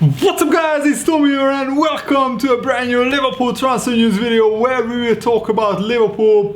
What's up guys, it's Tommy here and welcome to a brand new Liverpool transfer news video where we will talk about Liverpool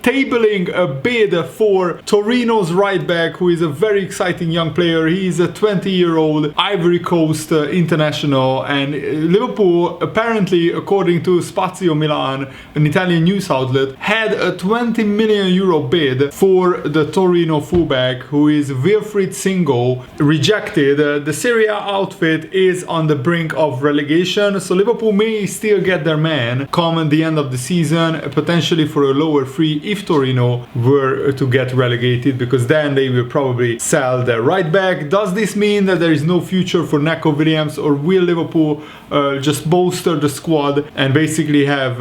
tabling a bid for Torino's right back, who is a very exciting young player. He is a 20-year-old Ivory Coast international, and Liverpool, apparently according to Spazio Milan, an Italian news outlet, had a 20 million euro bid for the Torino fullback, who is Wilfried Singo. Rejected. The Serie A outfit is on the brink of relegation, so Liverpool may still get their man come the end of the season, potentially for a lower fee if Torino were to get relegated, because then they will probably sell their right back. Does this mean that there is no future for Neco Williams, or will Liverpool just bolster the squad and basically have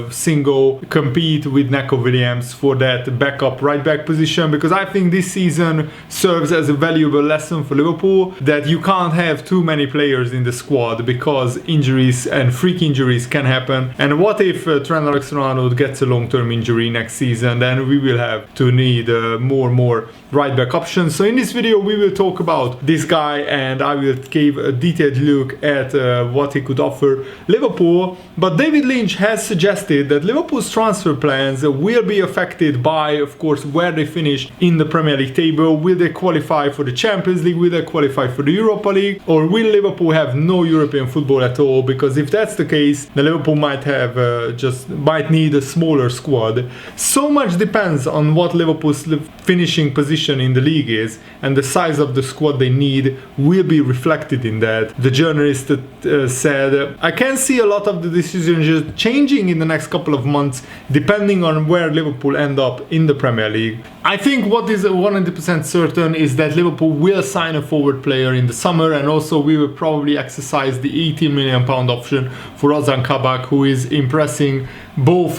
Singo compete with Neco Williams for that backup right back position? Because I think this season serves as a valuable lesson for Liverpool that you can't have too many players in the squad, because injuries and freak injuries can happen. And what if Trent Alexander-Arnold gets a long-term injury next season? Then we will have to need more right back options. So in this video we will talk about this guy, and I will give a detailed look at what he could offer Liverpool. But David Lynch has suggested that Liverpool's transfer plans will be affected by, of course, where they finish in the Premier League table. Will they qualify for the Champions League? Will they qualify for the Europa League? Or will Liverpool have no European football at all? Because if that's the case, then Liverpool might have might need a smaller squad. So much depends on what Liverpool's finishing position in the league is, and the size of the squad they need will be reflected in that. The journalist said, I can see a lot of the decisions changing in the next couple of months depending on where Liverpool end up in the Premier League. I think what is 100% certain is that Liverpool will sign a forward player in the summer, and also we will probably exercise the £18 million option for Ozan Kabak, who is impressing both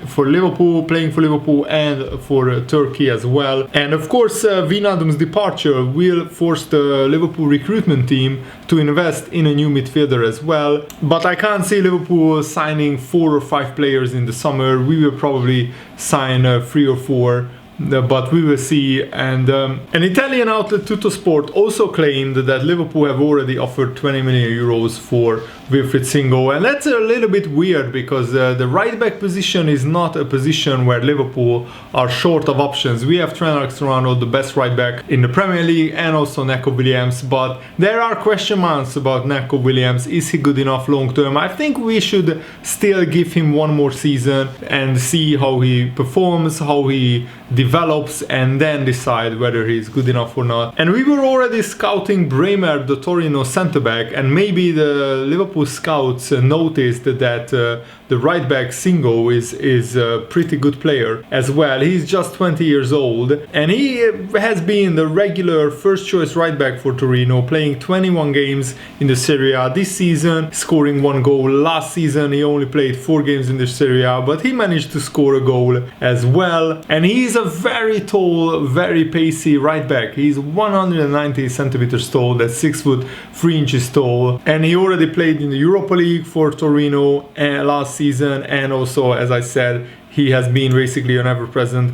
for Liverpool, playing for Liverpool, and for Turkey as well. And of course Wijnaldum's departure will force the Liverpool recruitment team to invest in a new midfielder as well. But I can't see Liverpool signing 4 or 5 players in the summer. We will probably sign 3 or 4. But we will see. And an Italian outlet, Tuttosport, also claimed that Liverpool have already offered 20 million euros for Wilfried Singo, and that's a little bit weird because the right back position is not a position where Liverpool are short of options. We have Trent Alexander-Arnold, the best right back in the Premier League, and also Neco Williams, but there are question marks about Neco Williams. Is he good enough long term? I think we should still give him one more season and see how he performs, how he develops, and then decide whether he's good enough or not. And we were already scouting Bremer, the Torino centre back, and maybe the Liverpool scouts noticed that the right back Singo is a pretty good player as well. He's just 20 years old, and he has been the regular first choice right back for Torino, playing 21 games in the Serie A this season, scoring 1 goal. Last season he only played 4 games in the Serie A, but he managed to score a goal as well. And he's a very tall, very pacey right back. He's 190 centimeters tall, that's 6 foot 3 inches tall, and he already played in the Europa League for Torino last season, and also, as I said, he has been basically an ever-present.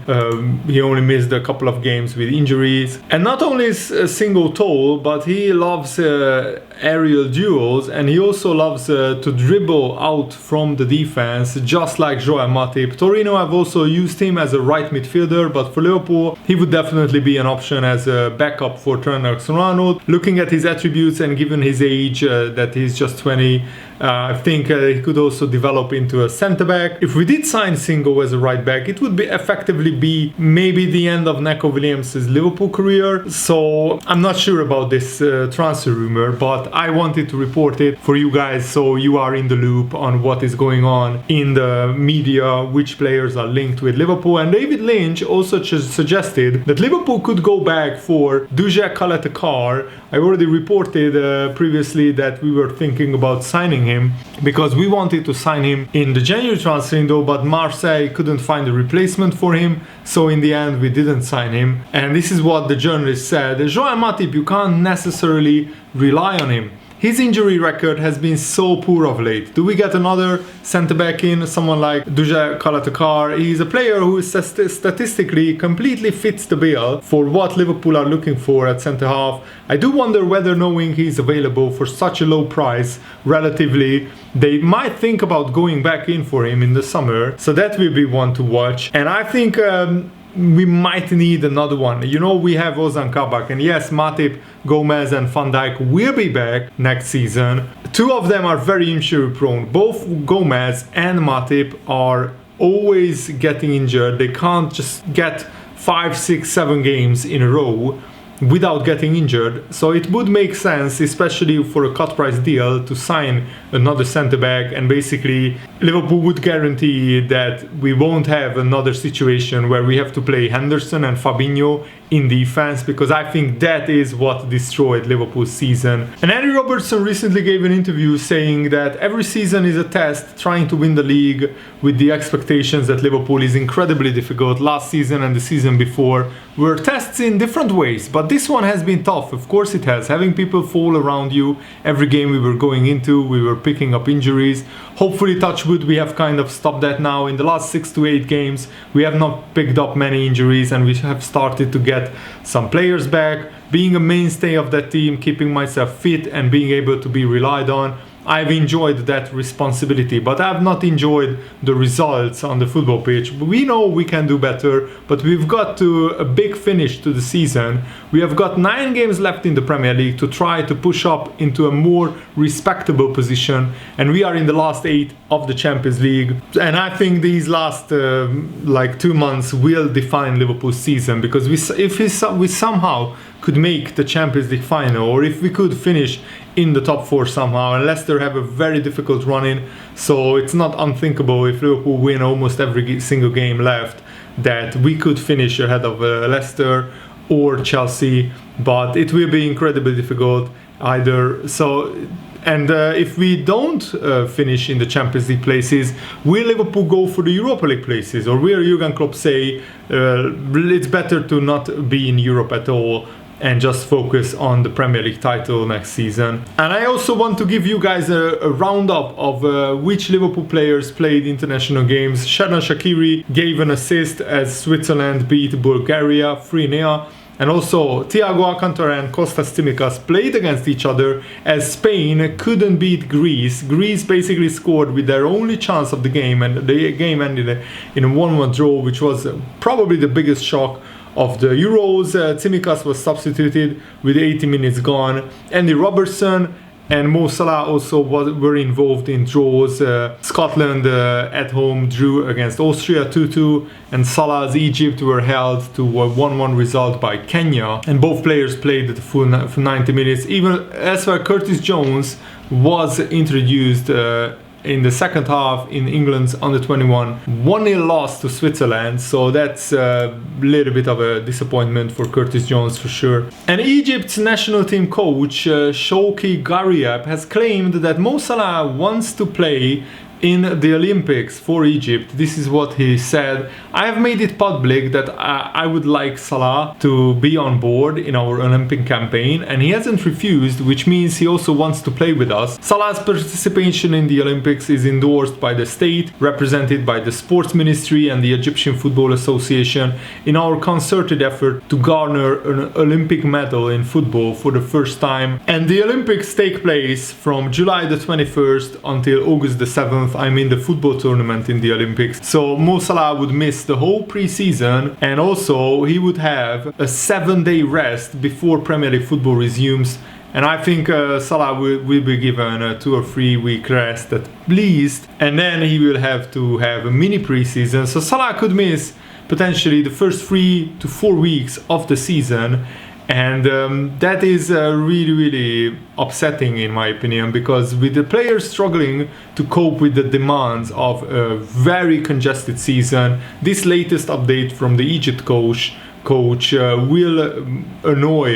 He only missed a couple of games with injuries. And not only is Singo tall, but he loves aerial duels, and he also loves to dribble out from the defense, just like Joel Matip. Torino have also used him as a right midfielder, but for Liverpool, he would definitely be an option as a backup for Trent Alexander-Arnold. Looking at his attributes and given his age, that he's just 20, I think he could also develop into a centre-back. If we did sign Singo as a right back, it would effectively be maybe the end of Neco Williams' Liverpool career. So I'm not sure about this transfer rumor, but I wanted to report it for you guys so you are in the loop on what is going on in the media, which players are linked with Liverpool. And David Lynch also suggested that Liverpool could go back for Dujak Kalatakar. I already reported previously that we were thinking about signing him because we wanted to sign him in the January transfer window, but Marseille couldn't find a replacement for him, so in the end we didn't sign him. And this is what the journalist said: Joel Matip, you can't necessarily rely on him. his injury record has been so poor of late. Do we get another centre-back in, someone like Duje Kalatakar? He's a player who statistically completely fits the bill for what Liverpool are looking for at centre-half. I do wonder whether, knowing he's available for such a low price, relatively, they might think about going back in for him in the summer. So that will be one to watch. And I think we might need another one. You know, we have Ozan Kabak, and yes, Matip, Gomez and Van Dijk will be back next season. Two of them are very injury prone. Both Gomez and Matip are always getting injured. They can't just get 5, 6, 7 games in a row without getting injured. So it would make sense, especially for a cut price deal, to sign another centre back, and basically Liverpool would guarantee that we won't have another situation where we have to play Henderson and Fabinho in defense, because I think that is what destroyed Liverpool's season. And Andy Robertson recently gave an interview saying that every season is a test, trying to win the league with the expectations that Liverpool is incredibly difficult. Last season and the season before were tests in different ways, but this one has been tough. Of course it has. Having people fall around you every game we were going into, we were picking up injuries. Hopefully, touch wood, we have kind of stopped that now. In the last 6 to 8 games, we have not picked up many injuries, and we have started to get some players back. Being a mainstay of that team, keeping myself fit and being able to be relied on, I've enjoyed that responsibility, but I've not enjoyed the results on the football pitch. We know we can do better, but we've got to a big finish to the season. We have got 9 games left in the Premier League to try to push up into a more respectable position, and we are in the last 8 of the Champions League. And I think these last 2 months will define Liverpool's season, because if we somehow could make the Champions League final, or if we could finish in the top 4 somehow, and Leicester have a very difficult run in, so it's not unthinkable if Liverpool win almost every single game left that we could finish ahead of Leicester or Chelsea, but it will be incredibly difficult either. So, and if we don't finish in the Champions League places, will Liverpool go for the Europa League places, or will Jurgen Klopp say it's better to not be in Europe at all and just focus on the Premier League title next season? And I also want to give you guys a roundup of which Liverpool players played international games. Xherdan Shaqiri gave an assist as Switzerland beat Bulgaria 3-0. And also Thiago Alcantara and Kostas Tsimikas played against each other as Spain couldn't beat Greece. Greece basically scored with their only chance of the game, and the game ended in a 1-1 draw, which was probably the biggest shock of the Euros. Tsimikas was substituted with 80 minutes gone. Andy Robertson and Mo Salah also were involved in draws. Scotland at home drew against Austria 2-2, and Salah's Egypt were held to a 1-1 result by Kenya. And both players played the full 90 minutes. Even as far Curtis Jones was introduced in the second half in England's under-21 1-0 loss to Switzerland, so that's a little bit of a disappointment for Curtis Jones for sure. And Egypt's national team coach Shawki Ghariab has claimed that Mo Salah wants to play in the Olympics for Egypt. This is what he said: "I have made it public that I would like Salah to be on board in our Olympic campaign, and he hasn't refused, which means he also wants to play with us. Salah's participation in the Olympics is endorsed by the state, represented by the Sports Ministry and the Egyptian Football Association, in our concerted effort to garner an Olympic medal in football for the first time. And the Olympics take place from July the 21st until August the 7th. I mean the football tournament in the Olympics." So Mo Salah would miss the whole pre-season, and also he would have a 7-day rest before Premier League football resumes. And I think Salah will be given a 2 or 3 week rest at least, and then he will have to have a mini pre-season. So Salah could miss potentially the first 3 to 4 weeks of the season. And that is really upsetting in my opinion, because with the players struggling to cope with the demands of a very congested season, this latest update from the Egypt coach will annoy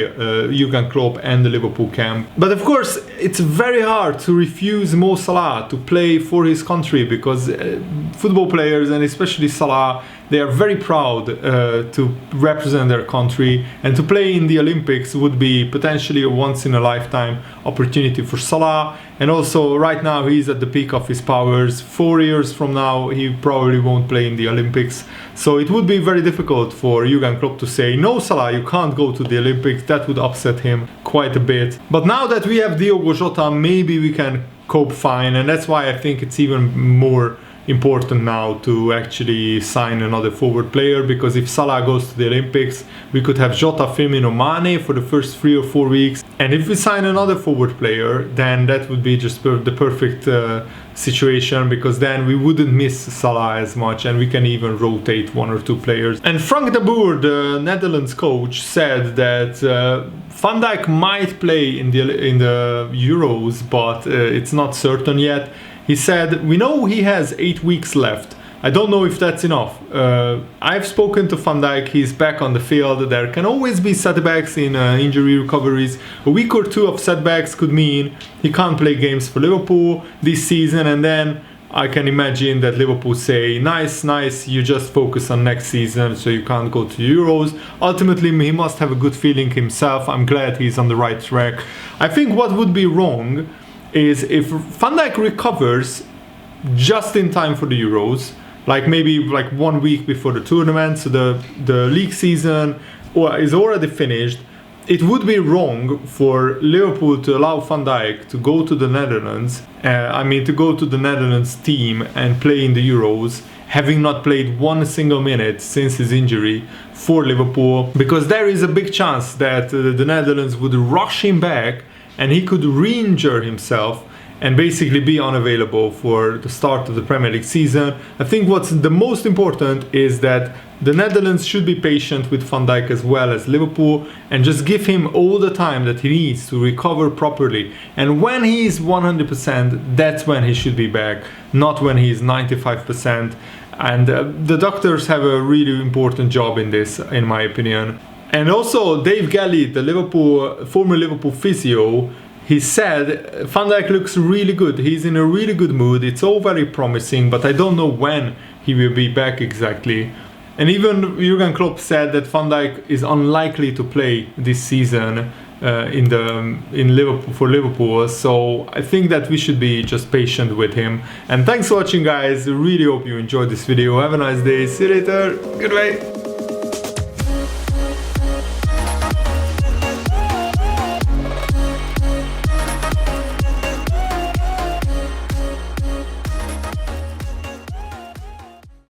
Jurgen Klopp and the Liverpool camp. But of course, it's very hard to refuse Mo Salah to play for his country, because football players, and especially Salah, they are very proud to represent their country, and to play in the Olympics would be potentially a once in a lifetime opportunity for Salah. And also right now he's at the peak of his powers. 4 years from now he probably won't play in the Olympics, so it would be very difficult for Jurgen Klopp to say, no Salah, you can't go to the Olympics. That would upset him quite a bit. But now that we have Diogo Jota, maybe we can cope fine, and that's why I think it's even more important now to actually sign another forward player, because if Salah goes to the Olympics, we could have Jota, Firmino, Mane for the first 3 or 4 weeks, and if we sign another forward player, then that would be just the perfect situation, because then we wouldn't miss Salah as much, and we can even rotate 1 or 2 players. And Frank de Boer, the Netherlands coach, said that Van Dijk might play in the Euros, but it's not certain yet. He said, we know he has 8 weeks left. I don't know if that's enough. I've spoken to Van Dijk, he's back on the field. There can always be setbacks in injury recoveries. A week or 2 of setbacks could mean he can't play games for Liverpool this season, and then I can imagine that Liverpool say, nice, you just focus on next season, so you can't go to Euros. Ultimately, he must have a good feeling himself. I'm glad he's on the right track. I think what would be wrong is if Van Dijk recovers just in time for the Euros, like maybe like 1 week before the tournament, so the league season is already finished. It would be wrong for Liverpool to allow Van Dijk to go to the Netherlands, to go to the Netherlands team and play in the Euros, having not played 1 single minute since his injury for Liverpool, because there is a big chance that the Netherlands would rush him back and he could re-injure himself and basically be unavailable for the start of the Premier League season. I think what's the most important is that the Netherlands should be patient with Van Dijk as well as Liverpool, and just give him all the time that he needs to recover properly. And when he is 100%, that's when he should be back, not when he is 95%. And the doctors have a really important job in this, in my opinion. And also Dave Galley, the former Liverpool physio, he said Van Dijk looks really good. He's in a really good mood. It's all very promising, but I don't know when he will be back exactly. And even Jurgen Klopp said that Van Dijk is unlikely to play this season in Liverpool for Liverpool. So I think that we should be just patient with him. And thanks for watching, guys. Really hope you enjoyed this video. Have a nice day. See you later. Goodbye.